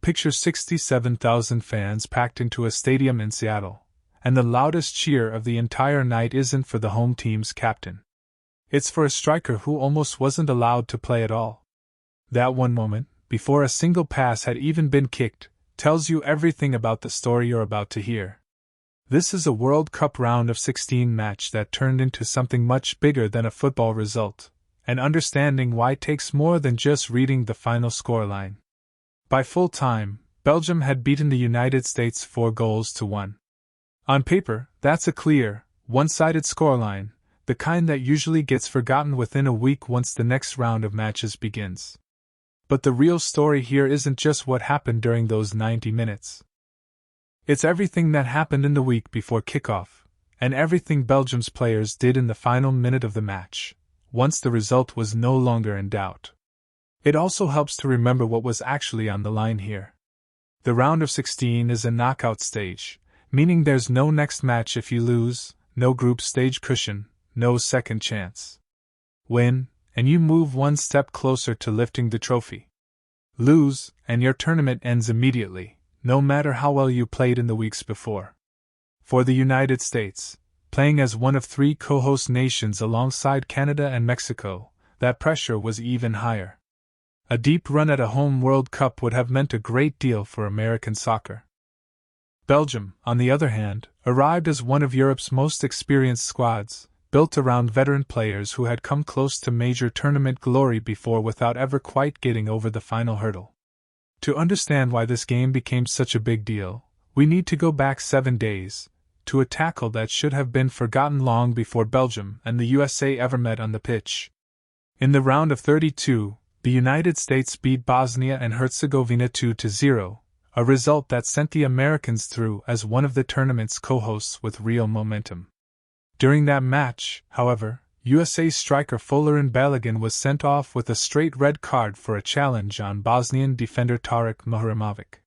Picture 67,000 fans packed into a stadium in Seattle, and the loudest cheer of the entire night isn't for the home team's captain. It's for a striker who almost wasn't allowed to play at all. That one moment, before a single pass had even been kicked, tells you everything about the story you're about to hear. This is a World Cup round of 16 match that turned into something much bigger than a football result, and understanding why takes more than just reading the final scoreline. By full time, Belgium had beaten the United States 4-1. On paper, that's a clear, one-sided scoreline, the kind that usually gets forgotten within a week once the next round of matches begins. But the real story here isn't just what happened during those 90 minutes. It's everything that happened in the week before kickoff, and everything Belgium's players did in the final minute of the match, once the result was no longer in doubt. It also helps to remember what was actually on the line here. The round of 16 is a knockout stage, meaning there's no next match if you lose, no group stage cushion, no second chance. Win, and you move one step closer to lifting the trophy. Lose, and your tournament ends immediately, no matter how well you played in the weeks before. For the United States, playing as one of 3 co-host nations alongside Canada and Mexico, that pressure was even higher. A deep run at a home World Cup would have meant a great deal for American soccer. Belgium, on the other hand, arrived as one of Europe's most experienced squads, built around veteran players who had come close to major tournament glory before without ever quite getting over the final hurdle. To understand why this game became such a big deal, we need to go back 7 days, to a tackle that should have been forgotten long before Belgium and the USA ever met on the pitch. In the round of 32, the United States beat Bosnia and Herzegovina 2-0, a result that sent the Americans through as one of the tournament's co-hosts with real momentum. During that match, however, USA striker Folarin Balogun was sent off with a straight red card for a challenge on Bosnian defender Tarik Muhremovic.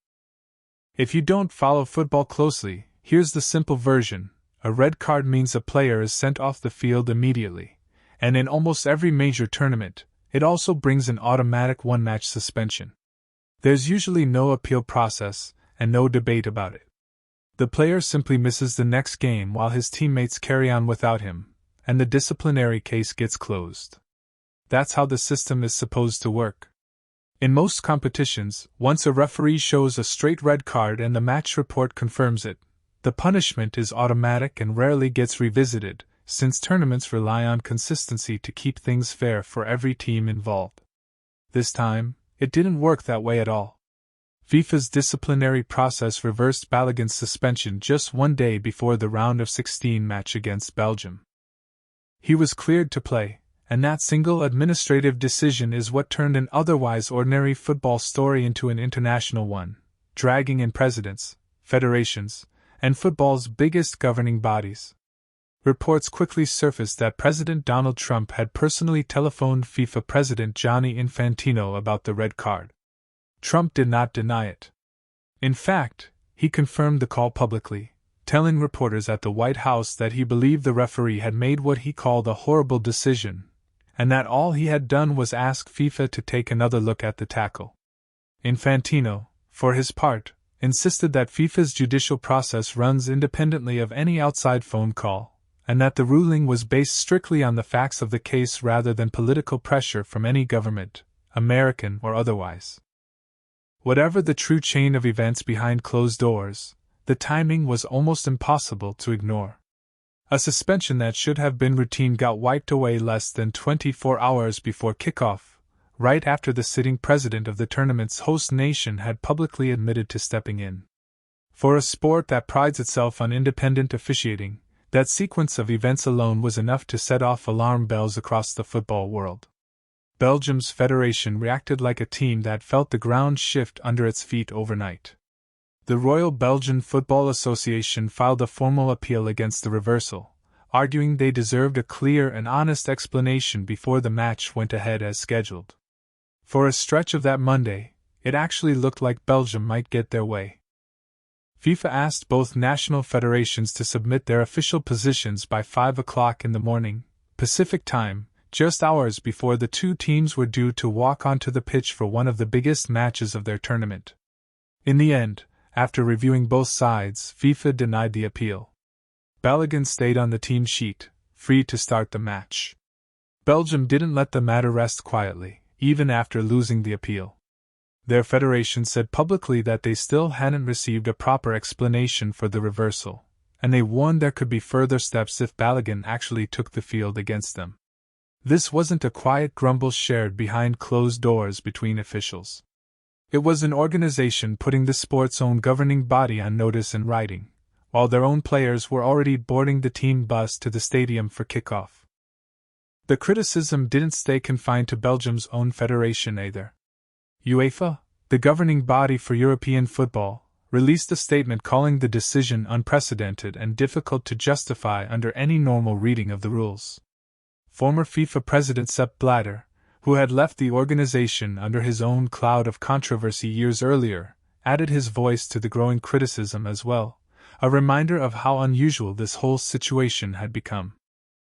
If you don't follow football closely, here's the simple version: a red card means a player is sent off the field immediately, and in almost every major tournament, it also brings an automatic one-match suspension. There's usually no appeal process, and no debate about it. The player simply misses the next game while his teammates carry on without him, and the disciplinary case gets closed. That's how the system is supposed to work. In most competitions, once a referee shows a straight red card and the match report confirms it, the punishment is automatic and rarely gets revisited, since tournaments rely on consistency to keep things fair for every team involved. This time, it didn't work that way at all. FIFA's disciplinary process reversed Balogun's suspension just 1 day before the round of 16 match against Belgium. He was cleared to play, and that single administrative decision is what turned an otherwise ordinary football story into an international one, dragging in presidents, federations, and football's biggest governing bodies. Reports quickly surfaced that President Donald Trump had personally telephoned FIFA President Gianni Infantino about the red card. Trump did not deny it. In fact, he confirmed the call publicly, telling reporters at the White House that he believed the referee had made what he called a horrible decision, and that all he had done was ask FIFA to take another look at the tackle. Infantino, for his part, insisted that FIFA's judicial process runs independently of any outside phone call, and that the ruling was based strictly on the facts of the case rather than political pressure from any government, American or otherwise. Whatever the true chain of events behind closed doors, the timing was almost impossible to ignore. A suspension that should have been routine got wiped away less than 24 hours before kickoff, right after the sitting president of the tournament's host nation had publicly admitted to stepping in. For a sport that prides itself on independent officiating, that sequence of events alone was enough to set off alarm bells across the football world. Belgium's federation reacted like a team that felt the ground shift under its feet overnight. The Royal Belgian Football Association filed a formal appeal against the reversal, arguing they deserved a clear and honest explanation before the match went ahead as scheduled. For a stretch of that Monday, it actually looked like Belgium might get their way. FIFA asked both national federations to submit their official positions by 5 o'clock in the morning, Pacific time, just hours before the two teams were due to walk onto the pitch for one of the biggest matches of their tournament. In the end, after reviewing both sides, FIFA denied the appeal. Balogun stayed on the team sheet, free to start the match. Belgium didn't let the matter rest quietly, even after losing the appeal. Their federation said publicly that they still hadn't received a proper explanation for the reversal, and they warned there could be further steps if Balogun actually took the field against them. This wasn't a quiet grumble shared behind closed doors between officials. It was an organization putting the sport's own governing body on notice in writing, while their own players were already boarding the team bus to the stadium for kickoff. The criticism didn't stay confined to Belgium's own federation either. UEFA, the governing body for European football, released a statement calling the decision unprecedented and difficult to justify under any normal reading of the rules. Former FIFA president Sepp Blatter, who had left the organization under his own cloud of controversy years earlier, added his voice to the growing criticism as well, a reminder of how unusual this whole situation had become.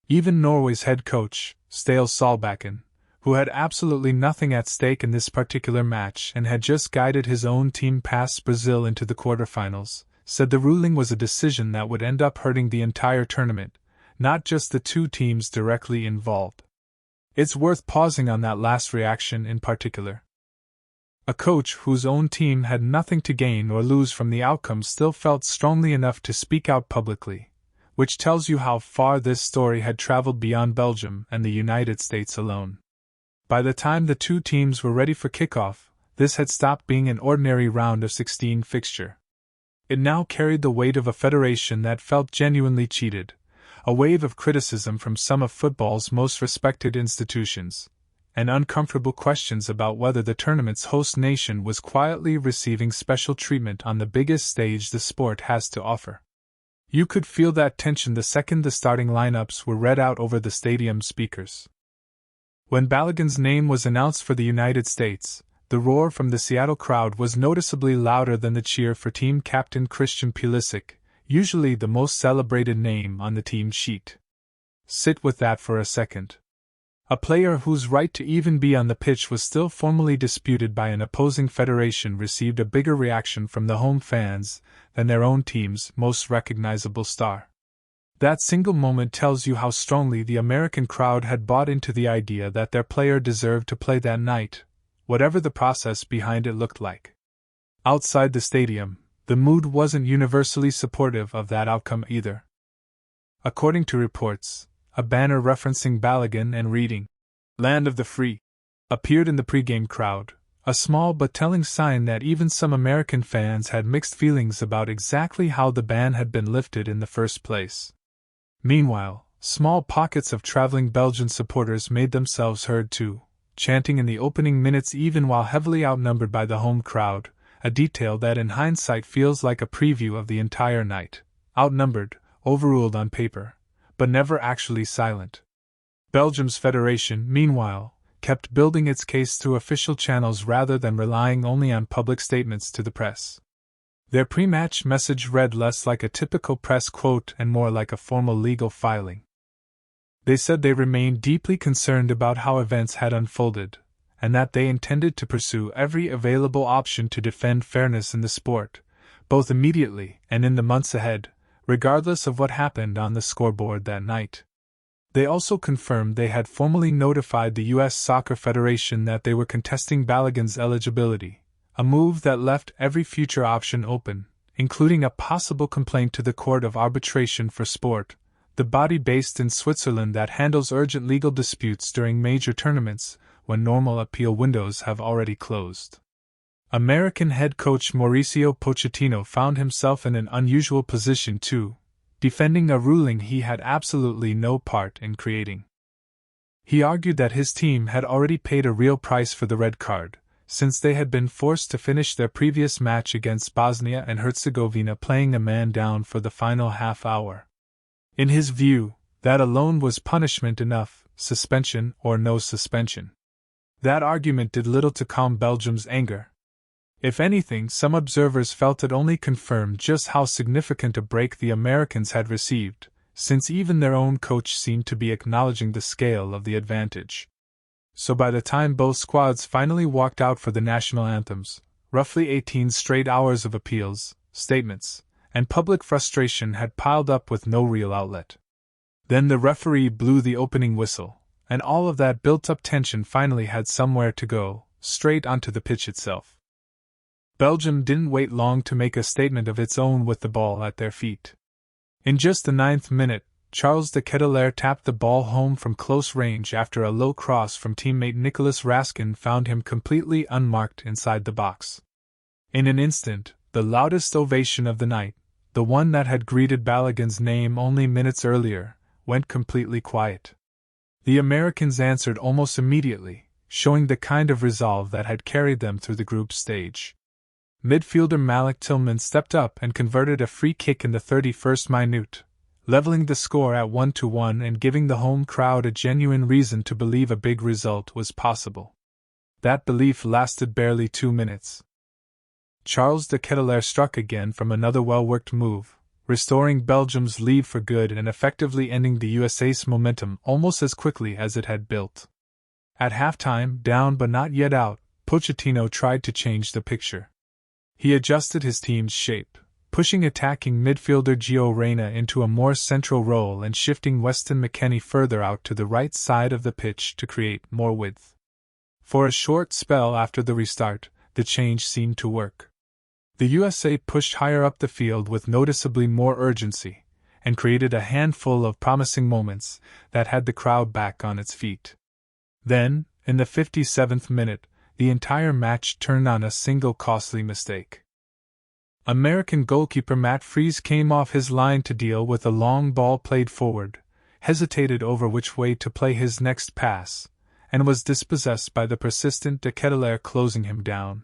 Even Norway's head coach, Ståle Solbakken, who had absolutely nothing at stake in this particular match and had just guided his own team past Brazil into the quarterfinals, said the ruling was a decision that would end up hurting the entire tournament, not just the two teams directly involved. It's worth pausing on that last reaction in particular. A coach whose own team had nothing to gain or lose from the outcome still felt strongly enough to speak out publicly, which tells you how far this story had traveled beyond Belgium and the United States alone. By the time the two teams were ready for kickoff, this had stopped being an ordinary round of 16 fixture. It now carried the weight of a federation that felt genuinely cheated, a wave of criticism from some of football's most respected institutions, and uncomfortable questions about whether the tournament's host nation was quietly receiving special treatment on the biggest stage the sport has to offer. You could feel that tension the second the starting lineups were read out over the stadium speakers. When Balogun's name was announced for the United States, the roar from the Seattle crowd was noticeably louder than the cheer for team captain Christian Pulisic, usually the most celebrated name on the team sheet. Sit with that for a second. A player whose right to even be on the pitch was still formally disputed by an opposing federation received a bigger reaction from the home fans than their own team's most recognizable star. That single moment tells you how strongly the American crowd had bought into the idea that their player deserved to play that night, whatever the process behind it looked like. Outside the stadium, the mood wasn't universally supportive of that outcome either. According to reports, a banner referencing Balogun and reading, "Land of the Free," appeared in the pregame crowd, a small but telling sign that even some American fans had mixed feelings about exactly how the ban had been lifted in the first place. Meanwhile, small pockets of traveling Belgian supporters made themselves heard too, chanting in the opening minutes even while heavily outnumbered by the home crowd, a detail that in hindsight feels like a preview of the entire night: outnumbered, overruled on paper, but never actually silent. Belgium's federation, meanwhile, kept building its case through official channels rather than relying only on public statements to the press. Their pre-match message read less like a typical press quote and more like a formal legal filing. They said they remained deeply concerned about how events had unfolded, and that they intended to pursue every available option to defend fairness in the sport, both immediately and in the months ahead, regardless of what happened on the scoreboard that night. They also confirmed they had formally notified the U.S. Soccer Federation that they were contesting Balogun's eligibility, a move that left every future option open, including a possible complaint to the Court of Arbitration for Sport, the body based in Switzerland that handles urgent legal disputes during major tournaments when normal appeal windows have already closed. American head coach Mauricio Pochettino found himself in an unusual position too, defending a ruling he had absolutely no part in creating. He argued that his team had already paid a real price for the red card, since they had been forced to finish their previous match against Bosnia and Herzegovina playing a man down for the final half hour. In his view, that alone was punishment enough, suspension or no suspension. That argument did little to calm Belgium's anger. If anything, some observers felt it only confirmed just how significant a break the Americans had received, since even their own coach seemed to be acknowledging the scale of the advantage. So by the time both squads finally walked out for the national anthems, Roughly 18 straight hours of appeals, statements, and public frustration had piled up with no real outlet. Then the referee blew the opening whistle, and all of that built-up tension finally had somewhere to go, straight onto the pitch itself. Belgium didn't wait long to make a statement of its own with the ball at their feet. In just the 9th minute, Charles de Ketelaere tapped the ball home from close range after a low cross from teammate Nicolas Raskin found him completely unmarked inside the box. In an instant, the loudest ovation of the night, the one that had greeted Balogun's name only minutes earlier, went completely quiet. The Americans answered almost immediately, showing the kind of resolve that had carried them through the group stage. Midfielder Malik Tillman stepped up and converted a free kick in the 31st minute, leveling the score at 1-1 and giving the home crowd a genuine reason to believe a big result was possible. That belief lasted barely 2 minutes. Charles de Ketelaere struck again from another well-worked move, restoring Belgium's lead for good and effectively ending the USA's momentum almost as quickly as it had built. At halftime, down but not yet out, Pochettino tried to change the picture. He adjusted his team's shape, pushing attacking midfielder Gio Reyna into a more central role and shifting Weston McKennie further out to the right side of the pitch to create more width. For a short spell after the restart, the change seemed to work. The USA pushed higher up the field with noticeably more urgency, and created a handful of promising moments that had the crowd back on its feet. Then, in the 57th minute, the entire match turned on a single costly mistake. American goalkeeper Matt Freese came off his line to deal with a long ball played forward, hesitated over which way to play his next pass, and was dispossessed by the persistent de Ketelaere closing him down.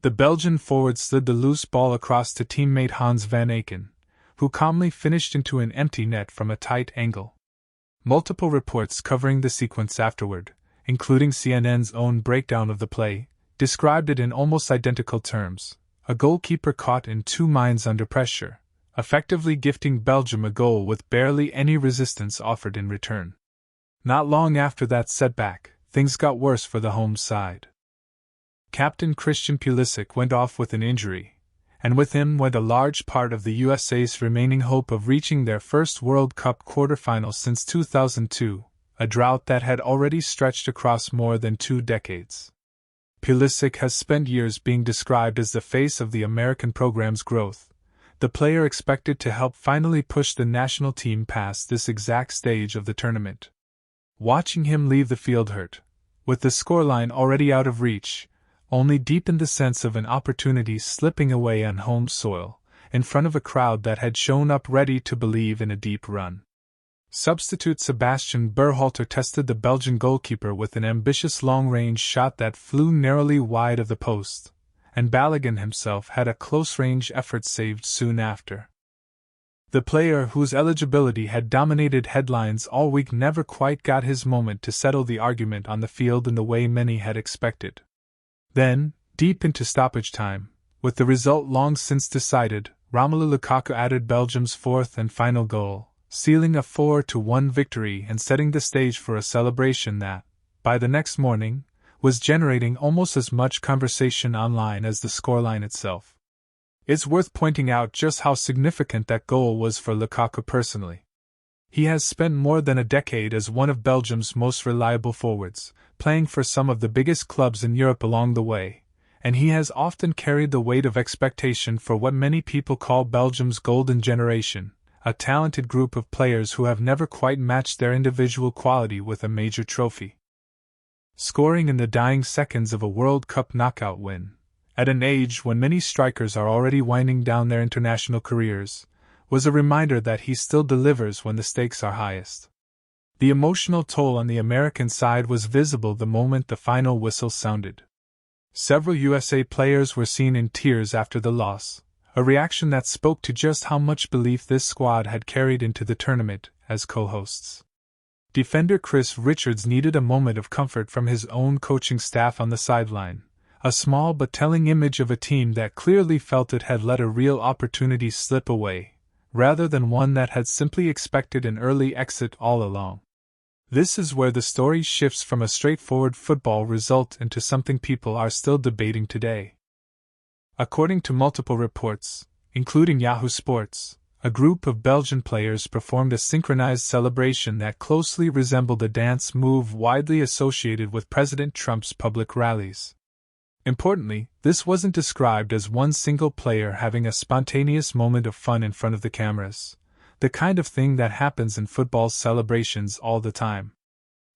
The Belgian forward slid the loose ball across to teammate Hans van Aken, who calmly finished into an empty net from a tight angle. Multiple reports covering the sequence afterward, including CNN's own breakdown of the play, described it in almost identical terms: a goalkeeper caught in two minds under pressure, effectively gifting Belgium a goal with barely any resistance offered in return. Not long after that setback, things got worse for the home side. Captain Christian Pulisic went off with an injury, and with him went a large part of the USA's remaining hope of reaching their first World Cup quarterfinal since 2002, a drought that had already stretched across more than 2 decades. Pulisic has spent years being described as the face of the American program's growth, the player expected to help finally push the national team past this exact stage of the tournament. Watching him leave the field hurt, with the scoreline already out of reach, only deepened the sense of an opportunity slipping away on home soil, in front of a crowd that had shown up ready to believe in a deep run. Substitute Sebastian Berhalter tested the Belgian goalkeeper with an ambitious long-range shot that flew narrowly wide of the post, and Balogun himself had a close-range effort saved soon after. The player whose eligibility had dominated headlines all week never quite got his moment to settle the argument on the field in the way many had expected. Then, deep into stoppage time, with the result long since decided, Romelu Lukaku added Belgium's fourth and final goal, sealing a 4-1 victory and setting the stage for a celebration that, by the next morning, was generating almost as much conversation online as the scoreline itself. It's worth pointing out just how significant that goal was for Lukaku personally. He has spent more than a decade as one of Belgium's most reliable forwards, playing for some of the biggest clubs in Europe along the way, and he has often carried the weight of expectation for what many people call Belgium's golden generation, a talented group of players who have never quite matched their individual quality with a major trophy. Scoring in the dying seconds of a World Cup knockout win, at an age when many strikers are already winding down their international careers, was a reminder that he still delivers when the stakes are highest. The emotional toll on the American side was visible the moment the final whistle sounded. Several USA players were seen in tears after the loss, a reaction that spoke to just how much belief this squad had carried into the tournament as co-hosts. Defender Chris Richards needed a moment of comfort from his own coaching staff on the sideline, a small but telling image of a team that clearly felt it had let a real opportunity slip away, rather than one that had simply expected an early exit all along. This is where the story shifts from a straightforward football result into something people are still debating today. According to multiple reports, including Yahoo Sports, a group of Belgian players performed a synchronized celebration that closely resembled a dance move widely associated with President Trump's public rallies. Importantly, this wasn't described as one single player having a spontaneous moment of fun in front of the cameras, the kind of thing that happens in football celebrations all the time.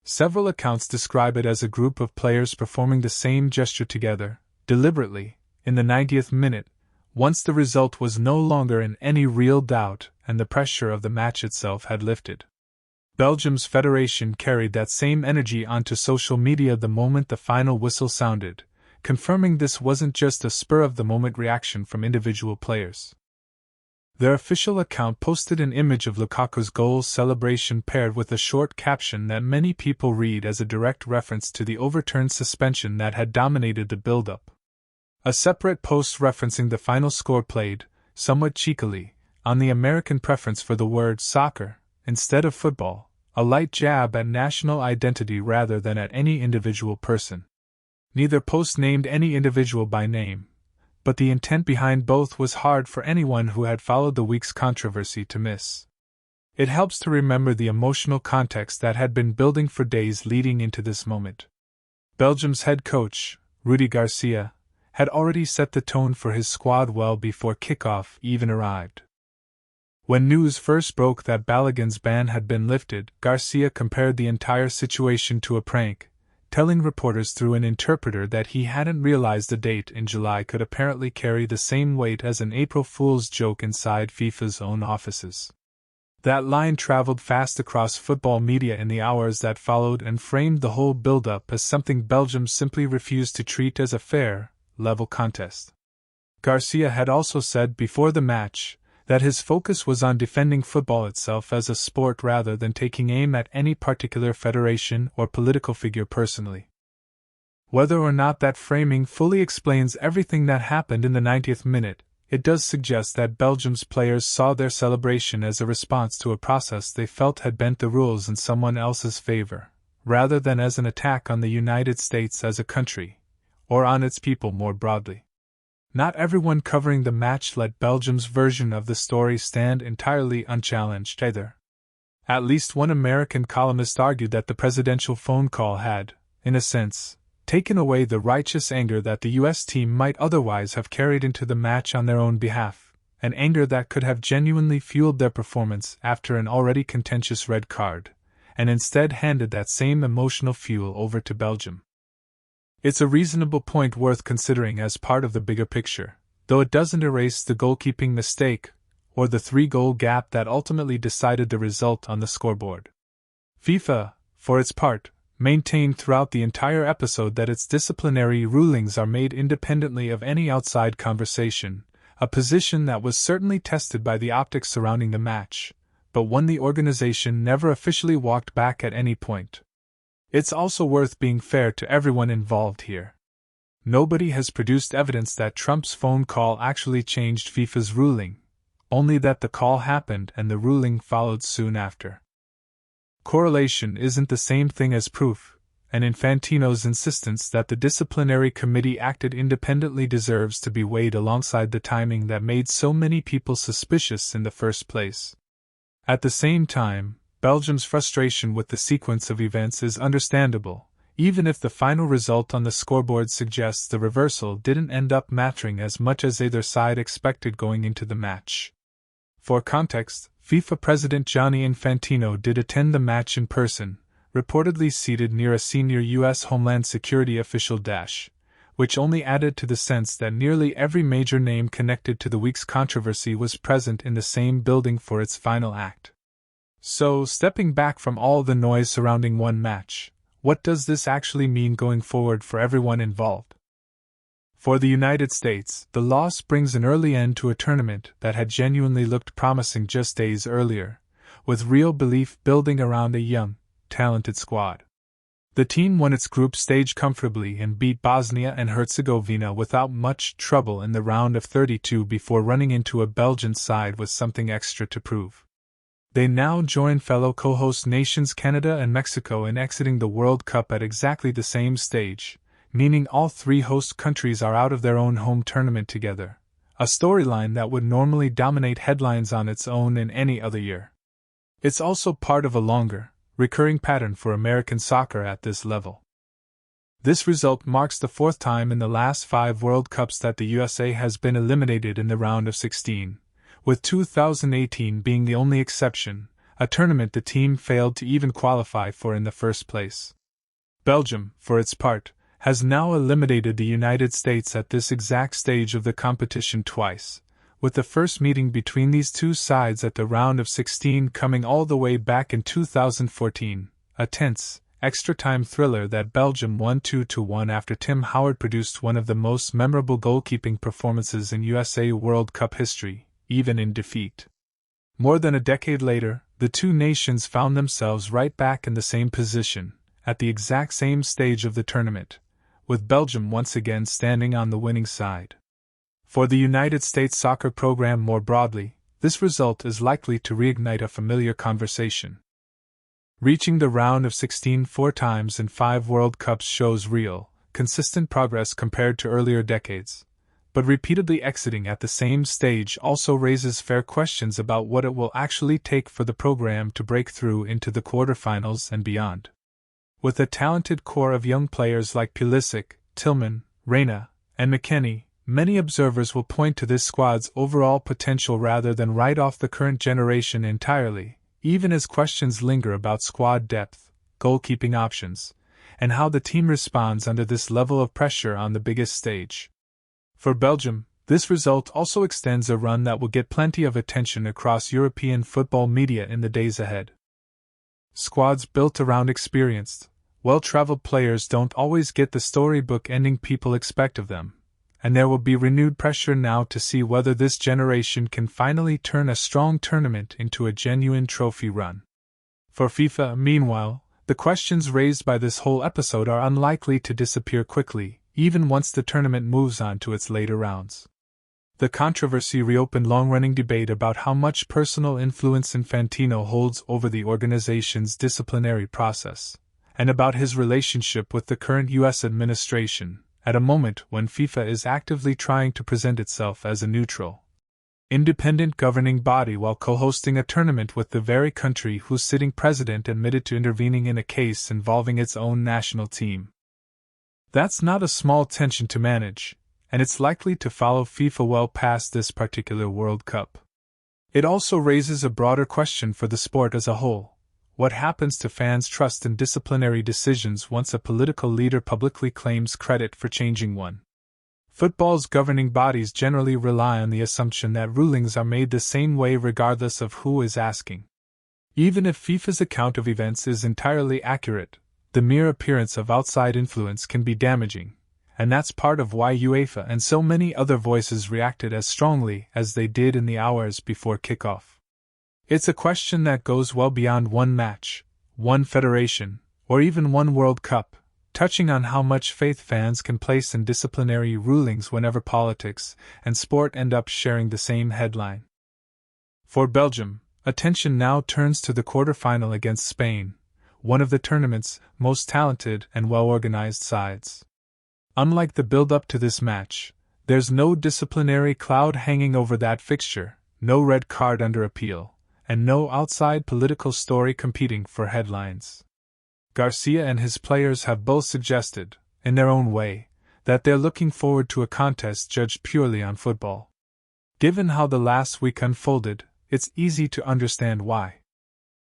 Several accounts describe it as a group of players performing the same gesture together, deliberately, in the 90th minute, once the result was no longer in any real doubt and the pressure of the match itself had lifted. Belgium's federation carried that same energy onto social media the moment the final whistle sounded, confirming this wasn't just a spur-of-the-moment reaction from individual players. Their official account posted an image of Lukaku's goal celebration paired with a short caption that many people read as a direct reference to the overturned suspension that had dominated the build-up. A separate post referencing the final score played, somewhat cheekily, on the American preference for the word soccer, instead of football, a light jab at national identity rather than at any individual person. Neither post named any individual by name, but the intent behind both was hard for anyone who had followed the week's controversy to miss. It helps to remember the emotional context that had been building for days leading into this moment. Belgium's head coach, Rudi Garcia, had already set the tone for his squad well before kickoff even arrived. When news first broke that Balogun's ban had been lifted, Garcia compared the entire situation to a prank, telling reporters through an interpreter that he hadn't realized a date in July could apparently carry the same weight as an April Fool's joke inside FIFA's own offices. That line traveled fast across football media in the hours that followed and framed the whole build-up as something Belgium simply refused to treat as a fair, level contest. Garcia had also said before the match that his focus was on defending football itself as a sport rather than taking aim at any particular federation or political figure personally. Whether or not that framing fully explains everything that happened in the 90th minute, it does suggest that Belgium's players saw their celebration as a response to a process they felt had bent the rules in someone else's favor, rather than as an attack on the United States as a country, or on its people more broadly. Not everyone covering the match let Belgium's version of the story stand entirely unchallenged either. At least one American columnist argued that the presidential phone call had, in a sense, taken away the righteous anger that the U.S. team might otherwise have carried into the match on their own behalf, an anger that could have genuinely fueled their performance after an already contentious red card, and instead handed that same emotional fuel over to Belgium. It's a reasonable point worth considering as part of the bigger picture, though it doesn't erase the goalkeeping mistake or the 3-goal gap that ultimately decided the result on the scoreboard. FIFA, for its part, maintained throughout the entire episode that its disciplinary rulings are made independently of any outside conversation, a position that was certainly tested by the optics surrounding the match, but one the organization never officially walked back at any point. It's also worth being fair to everyone involved here. Nobody has produced evidence that Trump's phone call actually changed FIFA's ruling, only that the call happened and the ruling followed soon after. Correlation isn't the same thing as proof, and Infantino's insistence that the disciplinary committee acted independently deserves to be weighed alongside the timing that made so many people suspicious in the first place. At the same time, Belgium's frustration with the sequence of events is understandable, even if the final result on the scoreboard suggests the reversal didn't end up mattering as much as either side expected going into the match. For context, FIFA President Gianni Infantino did attend the match in person, reportedly seated near a senior U.S. Homeland Security official, which only added to the sense that nearly every major name connected to the week's controversy was present in the same building for its final act. So, stepping back from all the noise surrounding one match, what does this actually mean going forward for everyone involved? For the United States, the loss brings an early end to a tournament that had genuinely looked promising just days earlier, with real belief building around a young, talented squad. The team won its group stage comfortably and beat Bosnia and Herzegovina without much trouble in the round of 32 before running into a Belgian side with something extra to prove. They now join fellow co-host nations Canada and Mexico in exiting the World Cup at exactly the same stage, meaning all three host countries are out of their own home tournament together, a storyline that would normally dominate headlines on its own in any other year. It's also part of a longer, recurring pattern for American soccer at this level. This result marks the fourth time in the last 5 World Cups that the USA has been eliminated in the round of 16, with 2018 being the only exception, a tournament the team failed to even qualify for in the first place. Belgium, for its part, has now eliminated the United States at this exact stage of the competition twice, with the first meeting between these two sides at the round of 16 coming all the way back in 2014, a tense, extra-time thriller that Belgium won 2-1 after Tim Howard produced one of the most memorable goalkeeping performances in USA World Cup history, even in defeat. More than a decade later, the two nations found themselves right back in the same position, at the exact same stage of the tournament, with Belgium once again standing on the winning side. For the United States soccer program more broadly, this result is likely to reignite a familiar conversation. Reaching the round of 16 4 times in 5 World Cups shows real, consistent progress compared to earlier decades, but repeatedly exiting at the same stage also raises fair questions about what it will actually take for the program to break through into the quarterfinals and beyond. With a talented core of young players like Pulisic, Tillman, Reyna, and McKennie, many observers will point to this squad's overall potential rather than write off the current generation entirely, even as questions linger about squad depth, goalkeeping options, and how the team responds under this level of pressure on the biggest stage. For Belgium, this result also extends a run that will get plenty of attention across European football media in the days ahead. Squads built around experienced, well-traveled players don't always get the storybook ending people expect of them, and there will be renewed pressure now to see whether this generation can finally turn a strong tournament into a genuine trophy run. For FIFA, meanwhile, the questions raised by this whole episode are unlikely to disappear quickly, even once the tournament moves on to its later rounds. The controversy reopened long-running debate about how much personal influence Infantino holds over the organization's disciplinary process, and about his relationship with the current U.S. administration, at a moment when FIFA is actively trying to present itself as a neutral, independent governing body while co-hosting a tournament with the very country whose sitting president admitted to intervening in a case involving its own national team. That's not a small tension to manage, and it's likely to follow FIFA well past this particular World Cup. It also raises a broader question for the sport as a whole. What happens to fans' trust in disciplinary decisions once a political leader publicly claims credit for changing one? Football's governing bodies generally rely on the assumption that rulings are made the same way regardless of who is asking. Even if FIFA's account of events is entirely accurate, the mere appearance of outside influence can be damaging, and that's part of why UEFA and so many other voices reacted as strongly as they did in the hours before kickoff. It's a question that goes well beyond one match, one federation, or even one World Cup, touching on how much faith fans can place in disciplinary rulings whenever politics and sport end up sharing the same headline. For Belgium, attention now turns to the quarterfinal against Spain, one of the tournament's most talented and well-organized sides. Unlike the build-up to this match, there's no disciplinary cloud hanging over that fixture, no red card under appeal, and no outside political story competing for headlines. Garcia and his players have both suggested, in their own way, that they're looking forward to a contest judged purely on football. Given how the last week unfolded, it's easy to understand why.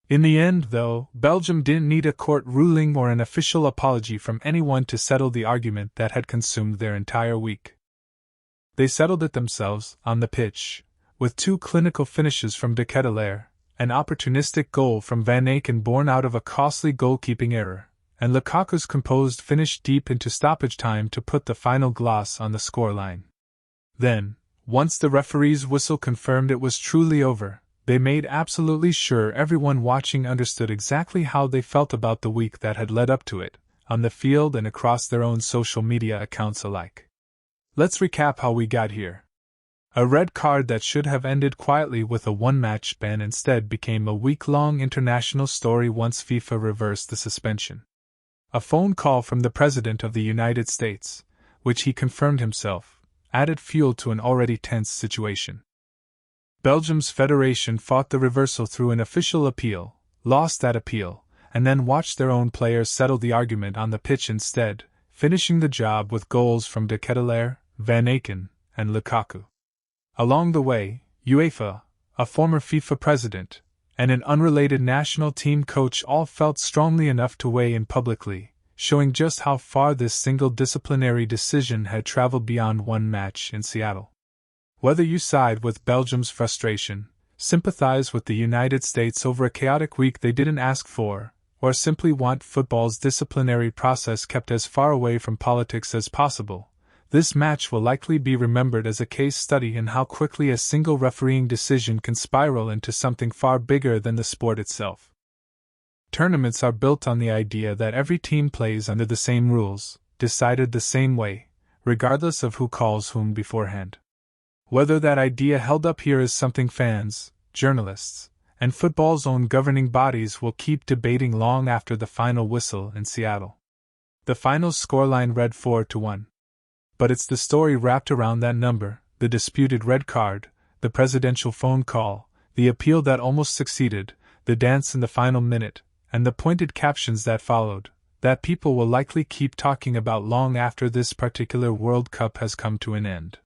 In the end, though, Belgium didn't need a court ruling or an official apology from anyone to settle the argument that had consumed their entire week. They settled it themselves, on the pitch, with 2 clinical finishes from De Ketelaere, an opportunistic goal from Van Aken born out of a costly goalkeeping error, and Lukaku's composed finish deep into stoppage time to put the final gloss on the scoreline. Then, once the referee's whistle confirmed it was truly over, they made absolutely sure everyone watching understood exactly how they felt about the week that had led up to it, on the field and across their own social media accounts alike. Let's recap how we got here. A red card that should have ended quietly with a one-match ban instead became a week-long international story once FIFA reversed the suspension. A phone call from the President of the United States, which he confirmed himself, added fuel to an already tense situation. Belgium's federation fought the reversal through an official appeal, lost that appeal, and then watched their own players settle the argument on the pitch instead, finishing the job with goals from De Ketelaere, Van Aken, and Lukaku. Along the way, UEFA, a former FIFA president, and an unrelated national team coach all felt strongly enough to weigh in publicly, showing just how far this single disciplinary decision had traveled beyond one match in Seattle. Whether you side with Belgium's frustration, sympathize with the United States over a chaotic week they didn't ask for, or simply want football's disciplinary process kept as far away from politics as possible, this match will likely be remembered as a case study in how quickly a single refereeing decision can spiral into something far bigger than the sport itself. Tournaments are built on the idea that every team plays under the same rules, decided the same way, regardless of who calls whom beforehand. Whether that idea held up here is something fans, journalists, and football's own governing bodies will keep debating long after the final whistle in Seattle. The final scoreline read 4-1. But it's the story wrapped around that number, the disputed red card, the presidential phone call, the appeal that almost succeeded, the dance in the final minute, and the pointed captions that followed, that people will likely keep talking about long after this particular World Cup has come to an end.